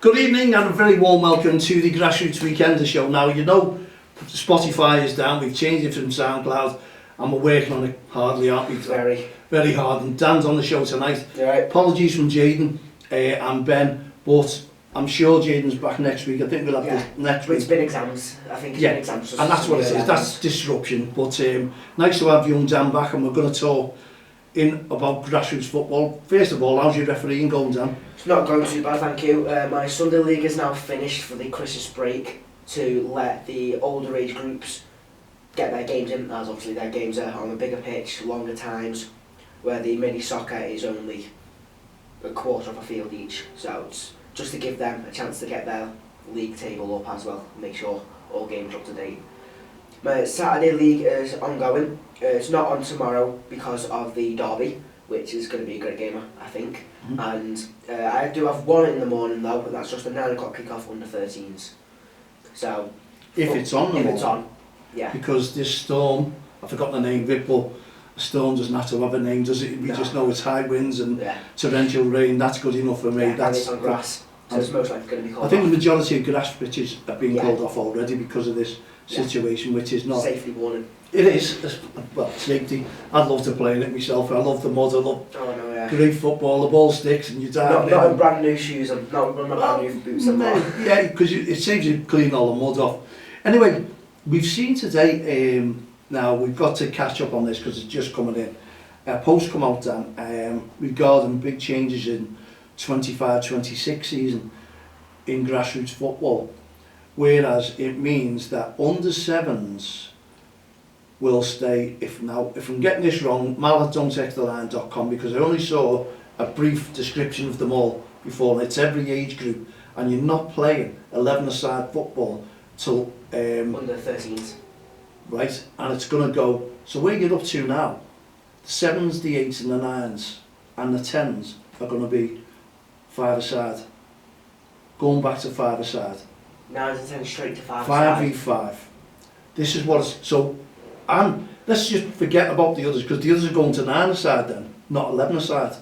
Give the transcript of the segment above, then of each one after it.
Good evening and a very warm welcome to the Grassroots Weekender show. Now, you know, Spotify is down, we've changed it from SoundCloud and we're working on it hardly, aren't we? Very hard. And Dan's on the show tonight. Right. Apologies from Jaden and Ben, but I'm sure Jaden's back next week. I think we'll have this next week. It's been exams. I think it's been exams. And that's what it is. That's disruption. But nice to have young Dan back, and we're going to talk about grassroots football. First of all, how's your refereeing going, Dan? It's not going too bad, thank you. My Sunday league is now finished for the Christmas break to let the older age groups get their games in, as obviously their games are on a bigger pitch, longer times, where the mini soccer is only a quarter of a field each. So it's just to give them a chance to get their league table up as well, make sure all games are up to date. My Saturday league is ongoing. It's not on tomorrow because of the derby, which is going to be a great game, I think. Mm-hmm. And I do have one in the morning though, but that's just a 9 o'clock kick-off under 13s. So If it's on, if it's on, yeah. Because this storm, I forgot the name of it, but a storm doesn't have to have a name, does it? We just know it's high winds and torrential rain. That's good enough for me. Yeah, that's it's on grass, so it's most likely going to be called I think off. the majority of grass pitches have been called off already because of this situation, which is not... Safety warning. It is, well, safety. I'd love to play in it myself. I love the mud, I love great football, the ball sticks and you dive Not in brand new shoes and not in brand new boots and that. Yeah, because it saves you clean all the mud off. Anyway, we've seen today, now we've got to catch up on this because it's just coming in. A post come out, Dan, regarding big changes in 25-26 season in grassroots football. Whereas it means that under sevens will stay, if I'm getting this wrong, mal@don'ttexttheline.com, because I only saw a brief description of them all before, and it's every age group, and you're not playing 11-a-side football till under 13s. Right, and it's going to go, so where you get up to now, the 7s, the 8s and the 9s and the 10s are going to be 5-a-side, going back to 5-a-side. 9s and 10s straight to 5-a-side. 5v5. This is what it's, so, and let's just forget about the others, because the others are going to 9-a-side then, not 11-a-side,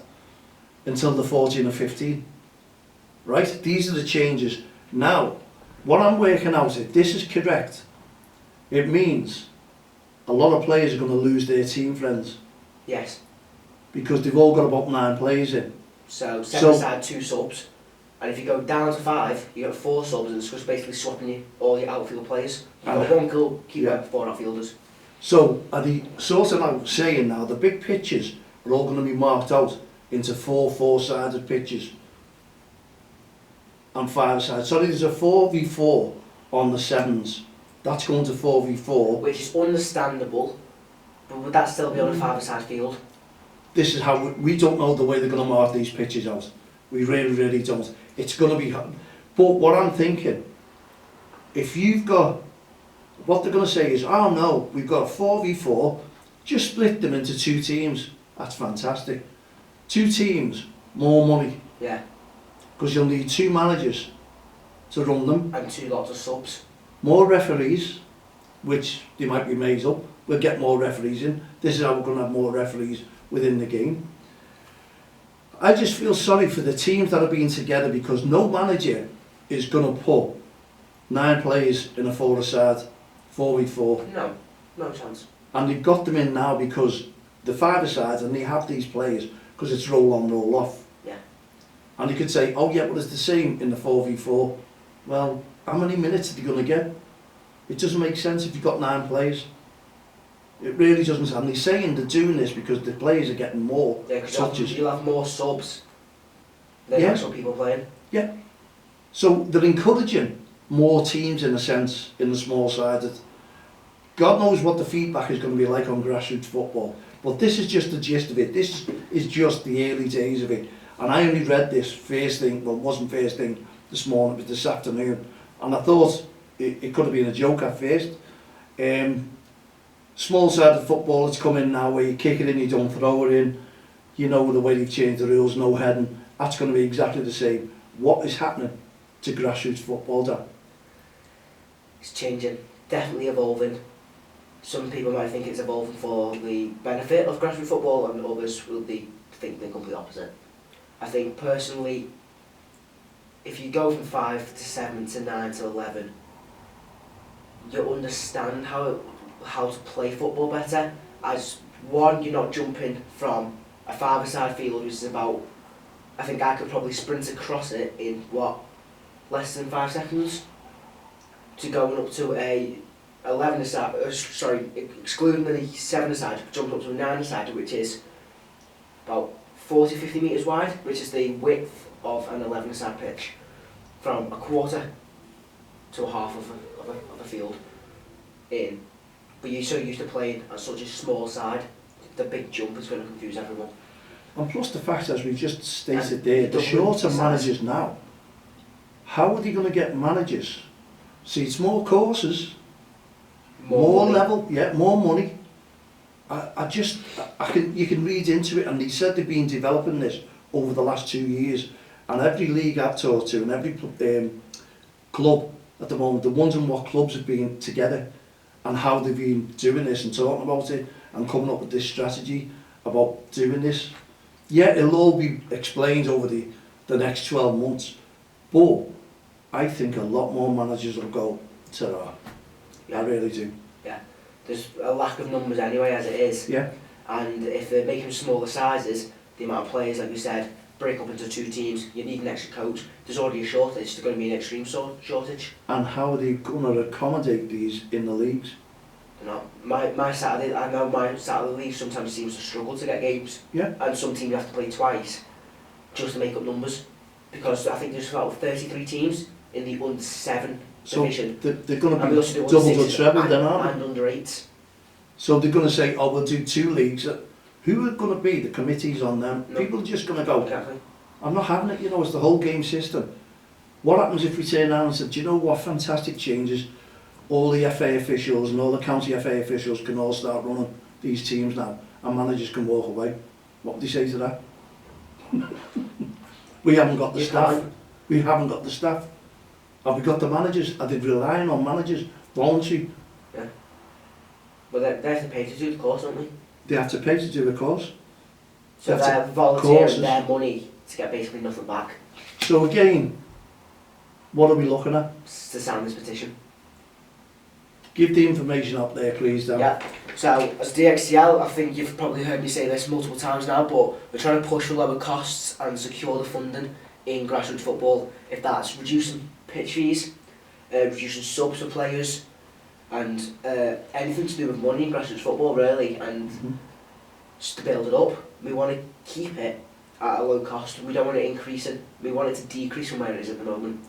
until the 14 or 15. Right, these are the changes. Now, what I'm working out, if this is correct, it means a lot of players are going to lose their team friends. Yes. Because they've all got about 9 players in. So 7-a-side, 2 subs. And if you go down to 5, you get 4 subs, and it's just basically swapping all your outfield players. You've got 1 goalkeeper, 4 outfielders. So are the sort of like saying now, the big pitches are all going to be marked out into 4 4-sided pitches and 5-a-side. Sorry, there's a 4v4 on the 7s. That's going to 4v4. Which is understandable, but would that still be on a 5-a-side field? This is how we don't know the way they're going to mark these pitches out. We really don't. It's going to be... But what I'm thinking, if you've got... What they're going to say is, oh no, we've got a 4v4, just split them into 2 teams. That's fantastic. 2 teams, more money. Yeah. Because you'll need 2 managers to run them. And 2 lots of subs. More referees, which they might be made up. We'll get more referees in. This is how we're going to have more referees within the game. I just feel sorry for the teams that are being together, because no manager is going to put 9 players in a 4-a-side, 4v4. No chance. And they've got them in now because the 5-a-side, and they have these players because it's roll on, roll off. Yeah. And you could say, oh yeah, but it's the same in the 4v4. Well, how many minutes are they going to get? It doesn't make sense if you've got 9 players. It really doesn't. And they're saying they're doing this because the players are getting more touches. You'll have more subs than actual people playing. Yeah. So they're encouraging more teams in a sense in the small-sided. God knows what the feedback is going to be like on grassroots football. But this is just the gist of it. This is just the early days of it. And I only read this first thing, well it wasn't first thing this morning, it was this afternoon. And I thought it could have been a joke at first. Small-sided football, it's come in now where you kick it in, you don't throw it in. You know the way they've changed the rules, no heading. That's going to be exactly the same. What is happening to grassroots football, Dan? It's changing, definitely evolving. Some people might think it's evolving for the benefit of grassroots football, and others will think the complete opposite. I think personally, if you go from 5 to 7 to 9 to 11, you understand how to play football better. As one, you're not jumping from a 5-a-side field, which is about, I think I could probably sprint across it in less than 5 seconds, to going up to a 11-a-side, excluding the 7-a-side, jumping up to a 9-a-side, which is about 40-50 metres wide, which is the width of an 11-a-side pitch, from a quarter to a half of a field in. But you're so used to playing at such a small side, the big jump is going to confuse everyone. And plus the fact, as we just stated there, the shorter managers now, how are they going to get managers? See, it's more courses, more level, more money. You can read into it, and they said they've been developing this over the last 2 years, and every league I've talked to and every club at the moment, the ones and what clubs have been together and how they've been doing this and talking about it and coming up with this strategy about doing this. Yeah, it'll all be explained over the next 12 months, but I think a lot more managers will go to that. Yeah. I really do. Yeah, there's a lack of numbers anyway as it is. Yeah. And if they're making smaller sizes, the amount of players, like you said, break up into 2 teams, you need an extra coach. There's already a shortage, there's going to be an extreme shortage. And how are they going to accommodate these in the leagues? You know, my Saturday league sometimes seems to struggle to get games. Yeah. And some teams have to play twice just to make up numbers. Because I think there's about 33 teams in the under 7 division. So they're going to be doubled or trebled then, aren't they? And under 8s. So they're going to say, oh, we'll do 2 leagues. Who are going to be the committees on them? No. People are just going to go, exactly. I'm not having it, it's the whole game system. What happens if we turn around and say, do you know what, fantastic changes? All the FA officials and all the county FA officials can all start running these teams now, and managers can walk away. What would they say to that? We haven't got the staff. We haven't got the staff. Have we got the managers? Are they relying on managers? Voluntary? Yeah. Well, they have to pay to do the course, don't they? They have to pay to do the course. So they're volunteering their money to get basically nothing back. So again, what are we looking at? To sign this petition. Give the information up there, please, Dan. Yeah. So as DXTL, I think you've probably heard me say this multiple times now, but we're trying to push for lower costs and secure the funding in grassroots football. If that's reducing pitch fees, reducing subs for players, and anything to do with money in grassroots football really, and just to build it up. We want to keep it at a low cost. We don't want to increase it. We want it to decrease from where it is at the moment.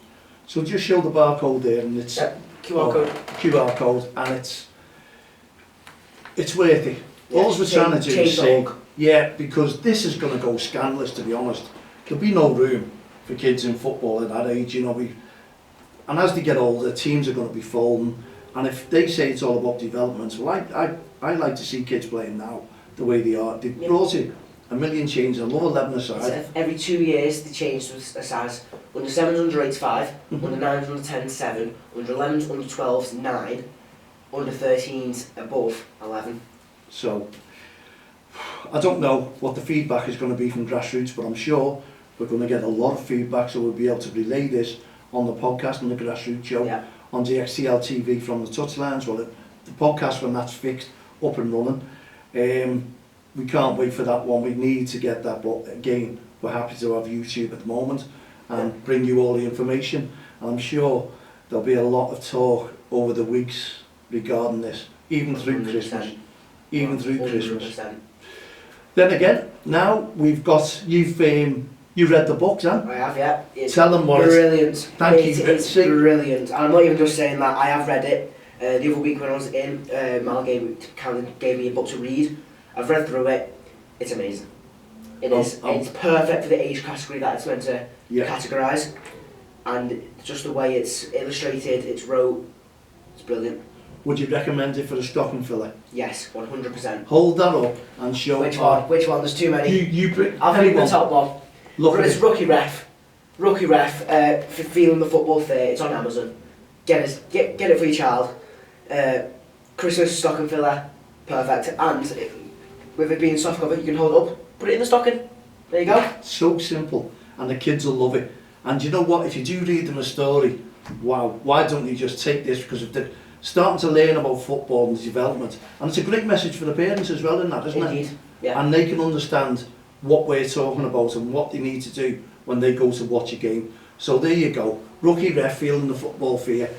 So just show the barcode there, and it's QR code. QR code, and it's worth it. Yeah, all we're trying to do is say, because this is going to go scandalous, to be honest. There'll be no room for kids in football at that age, and as they get older, teams are going to be folding. And if they say it's all about development, well, I like to see kids playing now the way they are. They've brought in a million changes. I love 11-a-side. Every 2 years they change to a size. Under 7s, under 8s, 5. Under 9s, under 10s, 7. Under 11s, under 12s, 9. Under 13s, above 11. So, I don't know what the feedback is going to be from Grassroots, but I'm sure we're going to get a lot of feedback, so we'll be able to relay this on the podcast and the Grassroots show on DXTL TV from the touchlines. Well, the podcast, when that's fixed, up and running. We can't wait for that one. We need to get that, but again, we're happy to have YouTube at the moment and bring you all the information. And I'm sure there'll be a lot of talk over the weeks regarding this, even through 100%. Christmas. Even through 100%. Christmas. Then again, now we've got, you've read the book, Dan? I have, yeah. Tell them what brilliant. It's brilliant. And I'm not even just saying that, I have read it. The other week when I was in, Mal gave me a book to read. I've read through it. It's amazing. It is. It's perfect for the age category that it's meant to categorise. And just the way it's illustrated, it's wrote, it's brilliant. Would you recommend it for a stocking filler? Yes, 100%. Hold that up and show which one. Which one? There's too many. I'll pick the top one. Look at it's Rookie Ref. Rookie Ref for feeling the football fair. It's on Amazon. Get it for your child. Christmas stocking filler, perfect. And with it being soft cover, you can hold it up, put it in the stocking. There you go. So simple, and the kids will love it. And you know what, if you do read them a story, wow, why don't you just take this, because if they're starting to learn about football and development, and it's a great message for the parents as well in that, isn't it? Indeed, yeah. And they can understand what we're talking about and what they need to do when they go to watch a game. So there you go, rookie ref feeling the football fear.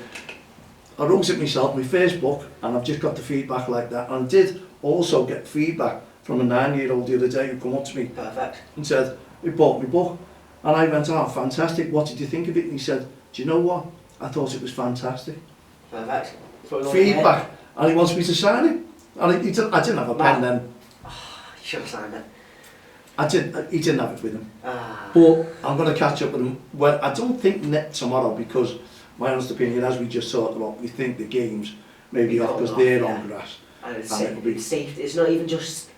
I wrote it myself, my first book, and I've just got the feedback like that. And I did also get feedback from a 9-year-old the other day who come up to me Perfect. and said, he bought my book. And I went, oh, fantastic, what did you think of it? And he said, do you know what? I thought it was fantastic. Perfect. That's what we want to hear. Feedback. And he wants me to sign it. And I didn't have a pen then. Oh, you should have signed it. He didn't have it with him. Ah. But I'm going to catch up with him. Well, I don't think tomorrow, because my honest opinion, as we just talked about, we think the games may be off because they're on grass. And it's And safe. It's not even just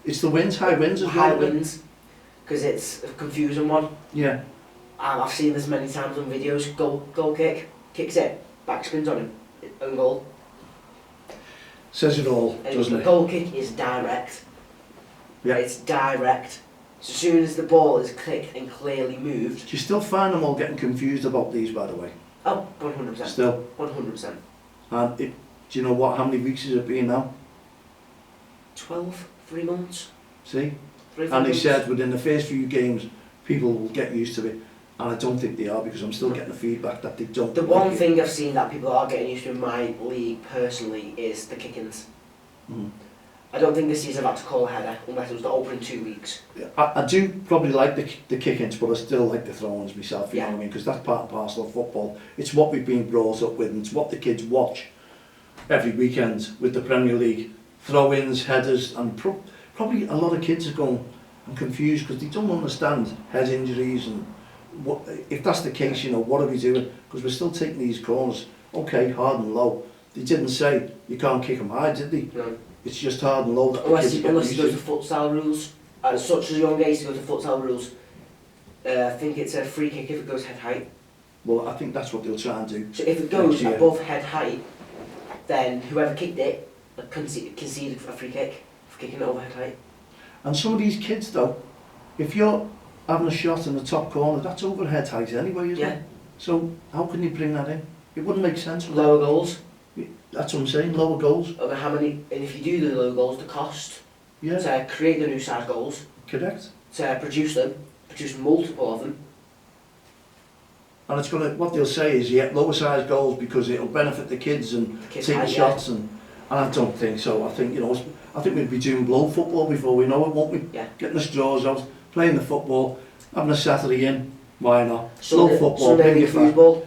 it's the winds, high winds as well. high winds, because it's a confusing one. Yeah. And I've seen this many times on videos. Goal kick, kicks it, backspins on him, own goal. Says it all, And doesn't the it? goal kick is direct. Yeah. It's direct. So as soon as the ball is clicked and clearly moved. Do you still find them all getting confused about these, by the way? Oh, 100%. Still. 100%. And do you know what? How many weeks has it been now? 3 months. See? 3 And he months. said within the first few games, people will get used to it. And I don't think they are, because I'm still getting the feedback that they don't. The like one it. thing I've seen that people are getting used to in my league personally is the kick-ins. Mm. I don't think this season about to call a header unless it was the opening 2 weeks. I do probably like the kick-ins, but I still like the throw-ins myself, you Yeah. know what I mean? Because that's part and parcel of football. It's what we've been brought up with, and it's what the kids watch every weekend with the Premier League. Throw-ins, headers, and probably a lot of kids are going, I'm confused because they don't understand head injuries and what, if that's the case, you know, what are we doing? Because we're still taking these corners, okay, hard and low. They didn't say you can't kick them high, did they? No. It's just hard and low that the Unless kids he get goes to used to. futsal rules. At such a young age to go to futsal rules. I think it's a free kick if it goes head height. Well, I think that's what they'll try and do. So if it goes Next year. above head height, then whoever kicked it conceded a free kick for kicking it over head height. And some of these kids though, if you're having a shot in the top corner, that's over head height anyway, isn't Yeah. it? So how can you bring that in? It wouldn't make sense. would it? Lower goals. That's what I'm saying, lower goals. Over how many? And if you do the lower goals, the cost Yeah, to create the new size goals, correct. to produce multiple of them. And it's gonna, what they'll say is, yeah, lower size goals because it'll benefit the kids and The kids take high, shots and I don't think so. I think, you know, I think we'd be doing blow football before we know it, won't we? Yeah. Getting the straws out, playing the football, having a Saturday in, why not? Sunday, Slow football, Sunday big league fat. football.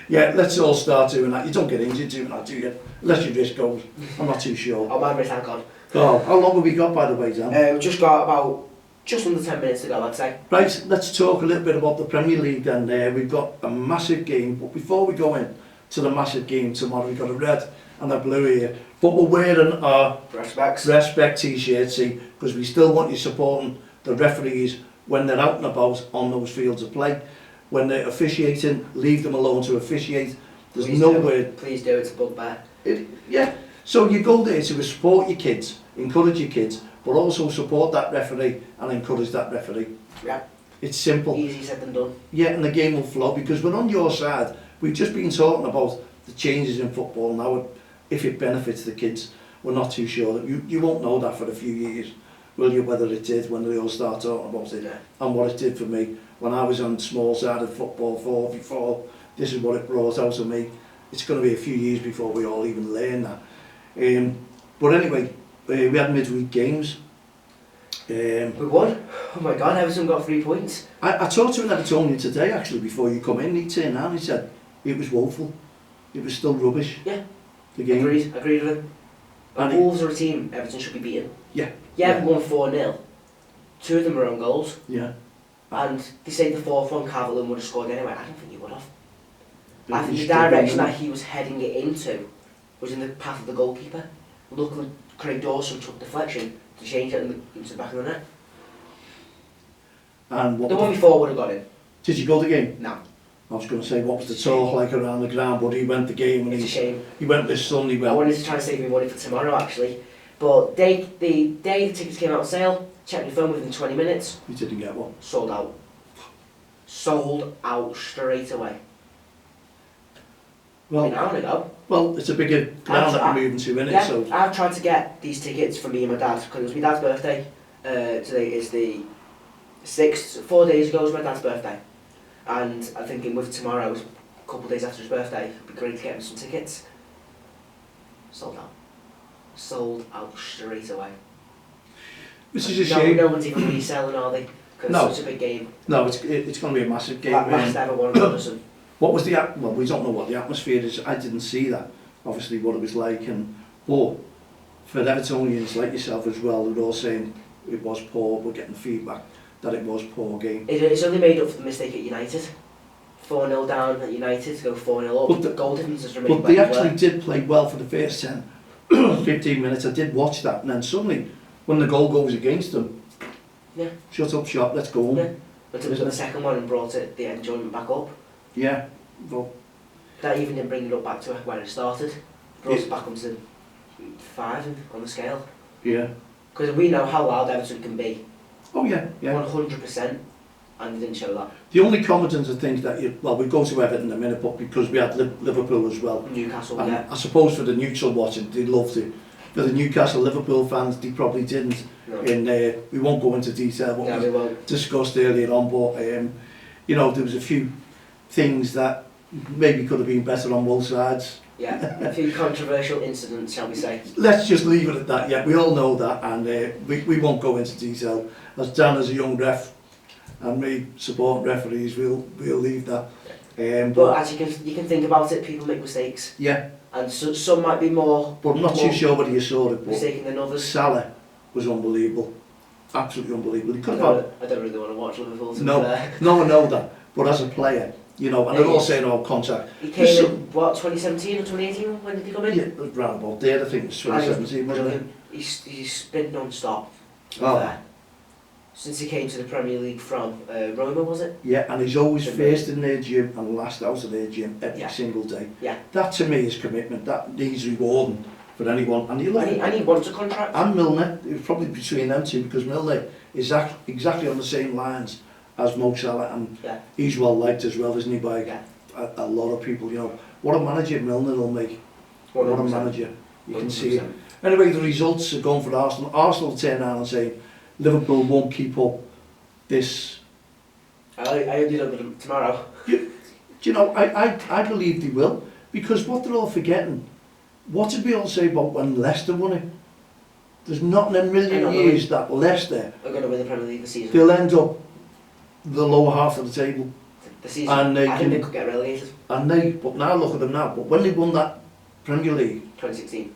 Yeah, let's all start doing that. You don't get injured doing that, do you? Unless your wrist goes. I'm not too sure. Oh, my wrist, thank God. Oh, how long have we got, by the way, Dan? We've just got about just under 10 minutes to go, I'd say. Right, let's talk a little bit about the Premier League then. We've got a massive game, but before we go in to the massive game tomorrow, we've got a red and a blue here. But we're wearing our Respect t-shirts, see, because we still want you supporting the referees when they're out and about on those fields of play. When they're officiating, leave them alone to officiate. There's no word. Please do, it's a bugbear. Yeah, so you go there to support your kids, encourage your kids, but also support that referee and encourage that referee. Yeah. It's simple. Easy said than done. Yeah, and the game will flow because we're on your side. We've just been talking about the changes in football now, if it benefits the kids. We're not too sure. You won't know that for a few years, will you, whether it did when they all start talking about it, Yeah. and what it did for me. When I was on small-sided football 4v4, this is what it brought out of me. It's going to be a few years before we all even learn that. But anyway, we had midweek games. We won. Oh my God, Everton got 3 points. I talked to an Evertonian today, actually, before you come in. He turned around and he said it was woeful. It was still rubbish. Yeah. The game. Agreed with him. And Wolves are a team Everton should be beaten. Yeah. Yeah, we won 4-0. 2 of them were own goals. Yeah. And they say the fourth one, Calvert-Lewin would have scored anyway. I don't think he would have. I think He the stood direction on that he was heading it into was in the path of the goalkeeper. Luckily, Craig Dawson took deflection to change it into the back of the net. And what The one before would have got in. did you go the game? No. I was going to say, what was the talk like around the ground, but he went the game and It's a shame. he went this Sunday I well. wanted to try and save me money for tomorrow actually. But the day the tickets came out on sale, checked my phone within 20 minutes, He didn't get one. sold out. sold out straight away. Well, An hour ago. well, it's a bigger ground that we're moving to, isn't it? Yeah, So I've tried to get these tickets for me and my dad because it was my dad's birthday. Today is the 6th. 4 days ago was my dad's birthday, and I'm thinking with tomorrow, a couple of days after his birthday, it'd be great to get him some tickets. Sold out. Sold out straight away. which is a shame. No one's even reselling, are they? Because No. it's such a big game. No, it's going to be a massive game. Last ever one of What was the well? We don't know what the atmosphere is. I didn't see that. Obviously, what it was like, but for Evertonians like yourself as well, they're all saying it was poor. We're getting feedback that it was poor game. It's only made up for the mistake at United. 4-0 down at United to go 4-0 up. But The goal difference has remained. But they actually did play well for the first 10, 15 minutes. I did watch that, and then suddenly, when the goal goes against them, Yeah. shut up shop, let's go home. Yeah. But it was the second one and brought the enjoyment back up. Yeah, but That even didn't bring it up back to where it started. Brought it back onto 5 on the scale. yeah. Because we know how loud Everton can be. Oh yeah, yeah. 100%. And they didn't show that. The only confidence I think that well, we go to Everton in a minute, but because we had Liverpool as well. Newcastle, And yeah. I suppose for the neutral watching, they loved it. For the Newcastle Liverpool fans, they probably didn't. No. We won't go into detail what We won't. discussed earlier on, but you know, there was a few things that maybe could have been better on both sides. Yeah, a few controversial incidents, shall we say. Let's just leave it at that. Yeah, we all know that, and we won't go into detail. As Dan as a young ref, and me supporting referees, we'll leave that. But as you can think about it, people make mistakes, yeah, and some might be more. but I'm not too sure whether you saw it. But Mistaken than others. Salah was unbelievable, absolutely unbelievable. He could I have don't really want to watch Liverpool. To no, be fair. no, I know that. But as a player, you know, and they're all saying, "Oh, contact." He came in what 2017 or 2018? When did he come in? Yeah, it was round about there. I think it was 2017, wasn't it? He's been non-stop. Oh. There. Since he came to the Premier League from Roma, was it? Yeah, and he's always first in their gym and last out of their gym every single day. Yeah. That to me is commitment. That needs rewarding for anyone. And he wants a contract. And Milner, it was probably between them two because Milner is exactly on the same lines as Mo Salah, and he's well liked as well, isn't he, by a lot of people. You know, what a manager Milner will make. 100%. What a manager. You can 100%. see it. Anyway, the results are going for Arsenal. Arsenal turn around and say Liverpool won't keep up this. I hope they don't get them tomorrow. Do you know, I believe they will, because what they're all forgetting, what did we all say about when Leicester won it? There's not in a million years that Leicester are going to win the Premier League this season. They'll end up the lower half of the table. The season, and I think they could get relegated. But now look at them now. But when they won that Premier League, 2016,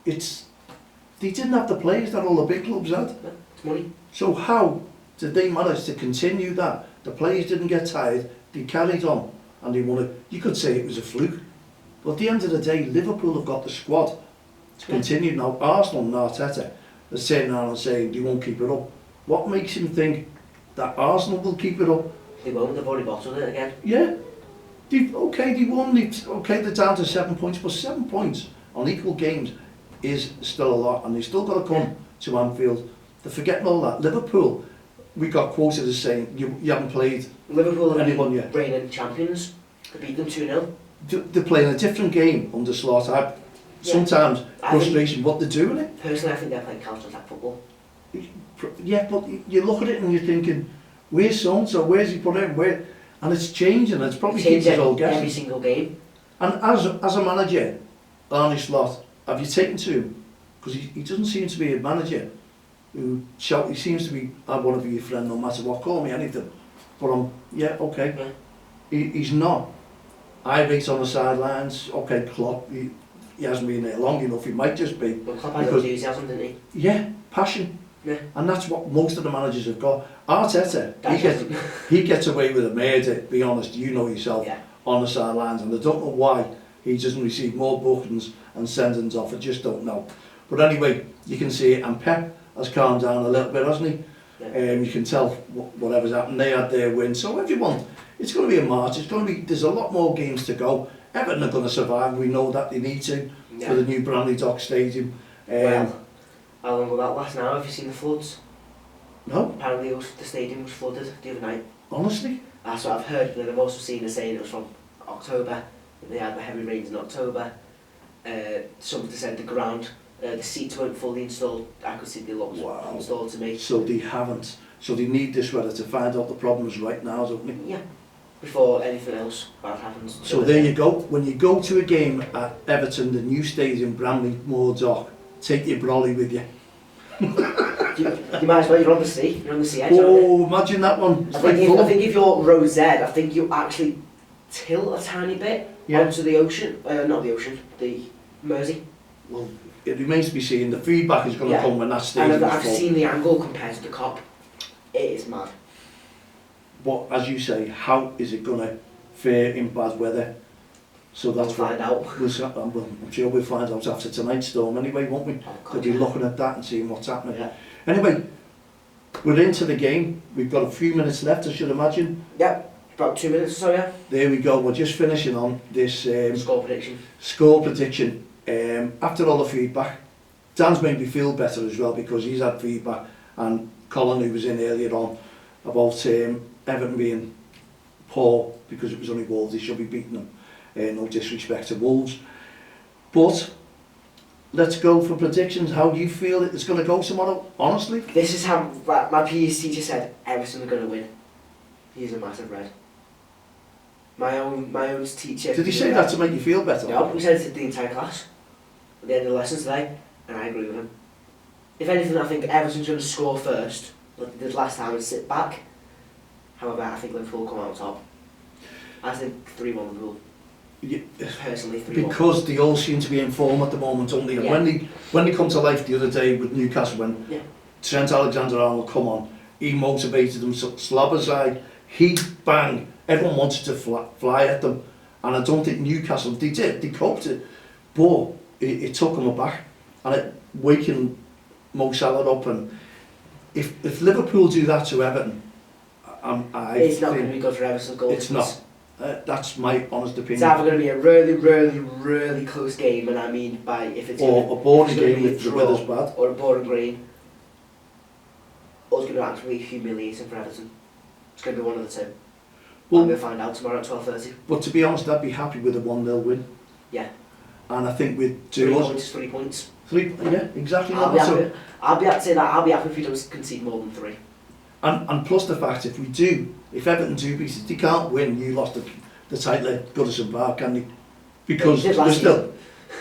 they didn't have the players that all the big clubs had. No, it's money. So how did they manage to continue that? The players didn't get tired, they carried on, and they won it. You could say it was a fluke, but at the end of the day, Liverpool have got the squad to continue. Now Arsenal and Arteta are sitting down and saying they won't keep it up. What makes him think that Arsenal will keep it up? They won't, they've already bottled it again. Yeah, they won, they're down to 7 points, but 7 points on equal games is still a lot, and they've still got to come to Anfield. They're forgetting all that. Liverpool, we got quoted as saying, you haven't played Liverpool are anyone yet. reigning champions. They beat them 2-0. They're playing a different game under Slot. Sometimes frustration, what they're doing it. Personally, I think they're playing counter-attack football. Yeah, but you look at it and you're thinking, where's so-and-so, where's he put in, where? And it's changing, it's probably keeps us all guessing. Every single game. And as a manager, Arne Slot, have you taken to him? Because he doesn't seem to be a manager who he seems to be, I want to be your friend no matter what, call me anything. But okay. Yeah. He's not irate on the sidelines. Okay, Klopp, he hasn't been there long enough, he might just be. But Klopp had enthusiasm, didn't he? Yeah, passion. Yeah. And that's what most of the managers have got. Arteta, he gets away with a murder, be honest, you know yourself, on the sidelines, and I don't know why he doesn't receive more bookings and sendings off, I just don't know. But anyway, you can see it, and Pep has calmed down a little bit, hasn't he? Yeah. You can tell whatever's happened, they had their win, so everyone, it's going to be a march, there's a lot more games to go. Everton are going to survive, we know that they need to, for the new Bramley Dock Stadium. How long will that last now? Have you seen the floods? No. Apparently the stadium was flooded the other night. Honestly? That's what I've heard, and then I've also seen her saying it was from October. They had the heavy rains in October. Somebody said the ground, the seats weren't fully installed. I could see they looked installed to me. So they haven't. So they need this weather to find out the problems right now, don't they? Yeah. Before anything else bad happens. So there you go. When you go to a game at Everton, the new stadium, Bramley Moor Dock, take your brolly with you. you might as well. You're on the sea. You're on the sea edge. Oh, imagine that one. It's I think like if you're row Z, I think you actually tilt a tiny bit onto the ocean. Not the ocean. The Mersey. Well, it remains to be seen. The feedback is going to come when that stadium and is I've full. seen the angle compared to the Cop. It is mad. But as you say, how is it going to fare in bad weather? So that's we'll find out. I'm sure we'll find out after tonight's storm anyway, won't we? We'll be looking at that and seeing what's happening. Yeah. Anyway, we're into the game. We've got a few minutes left, I should imagine. Yep, about 2 minutes or so, yeah. There we go. We're just finishing on this score prediction. Score prediction. After all the feedback, Dan's made me feel better as well because he's had feedback, and Colin, who was in earlier on, about Everton being poor because it was only Wolves, they should be beating them. No disrespect to Wolves. But let's go for predictions. How do you feel it's going to go tomorrow, honestly? This is how my PE teacher said Everton are going to win. He's a massive red. My own teacher... Did he say that to make you feel better? No, he said it to the entire class at the end of the lesson today, and I agree with him. If anything, I think Everton's going to score first, like they did last time, and sit back. However, I think Liverpool will come out top. I think 3-1 Liverpool. Yeah. Personally, 3-1. Because they all seem to be in form at the moment, don't they? And when they come to life the other day with Newcastle, when Trent Alexander-Arnold come on, he motivated them. Slabazai, he bang. Everyone wanted to fly at them, and I don't think Newcastle, they did, they coped it, but it took them aback, and it waking Mo Salah up. And if Liverpool do that to Everton, it's not going to be good for Everton's goal. It's not. That's my honest opinion. It's either going to be a really, really, really close game, and I mean by if it's or a boring game if the weather's bad, or a boring game, or it's going to actually be humiliating for Everton. It's going to be one of the two. Well, we'll find out tomorrow at 12:30. But to be honest, I'd be happy with a 1-0 win. Yeah. And I think with 3 points. Yeah, exactly. I'll be happy to say that. I'll be happy if we don't concede more than 3. And plus the fact, if Everton do beat it, they can't win. You lost the title at Goodison Park, can they? Because we're still...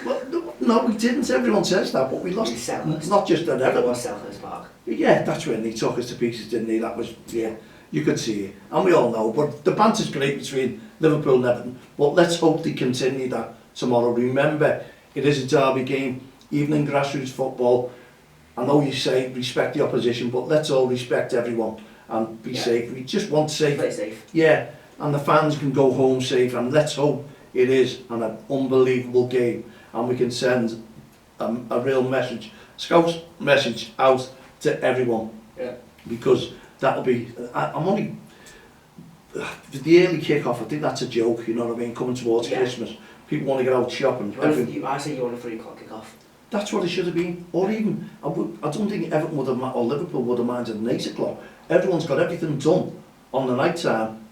Well, no, we didn't. Everyone says that, but we lost. Not just at Everton. It was Selhurst Park. Yeah, that's when they took us to pieces, didn't they? That was, you could see it. And we all know. But the banter's great between Liverpool and Everton. But let's hope they continue that tomorrow. Remember, it is a derby game, even in grassroots football. I know you say respect the opposition, but let's all respect everyone and be safe. We just want safe. Play safe. Yeah, and the fans can go home safe, and let's hope it is an unbelievable game, and we can send a real message, Scout's message out to everyone. Yeah. Because that'll be, I'm only, the early kick-off, I think that's a joke, you know what I mean, coming towards Christmas. People want to get out shopping. I say you want a 3 o'clock kick-off. That's what it should have been. Or even, I don't think Everton would have, or Liverpool would have minded an 8 o'clock. Everyone's got everything done on the night time,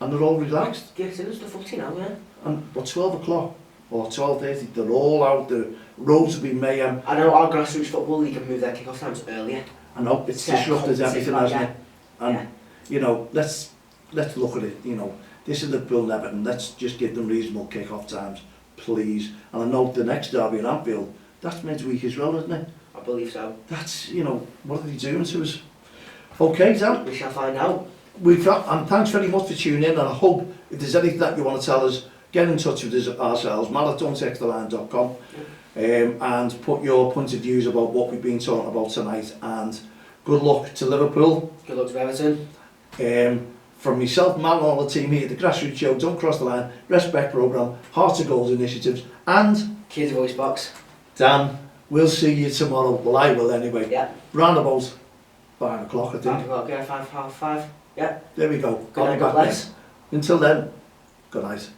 and they're all relaxed. Yeah, it's the footy now, yeah. But 12 o'clock or 12:30, they're all out. The roads will be mayhem. I know our Grassroots Football League have moved their kick-off times earlier. I know, it's disrupted everything, hasn't it? And, you know, let's look at it, you know. This is Liverpool and Everton. Let's just give them reasonable kick-off times, please. And I know the next derby at Anfield, that's midweek as well, isn't it? I believe so. That's, you know, what are they doing to us? Okay, Dan. We shall find out. And thanks very much for tuning in, and I hope if there's anything that you want to tell us, get in touch with us ourselves, matt@don'texttheline.com, and put your point of views about what we've been talking about tonight. And good luck to Liverpool. Good luck to Everton. From myself, Matt, and all the team here at the Grassroots Show, Don't Cross the Line, Respect Programme, Hearts of Goals initiatives, and Kids Voice Box. Dan, we'll see you tomorrow. Well, I will anyway. Yeah. Round about 5 o'clock, I think. 5 o'clock, yeah, 5, half 5. Yeah. There we go. Good night, God bless. Until then, good night.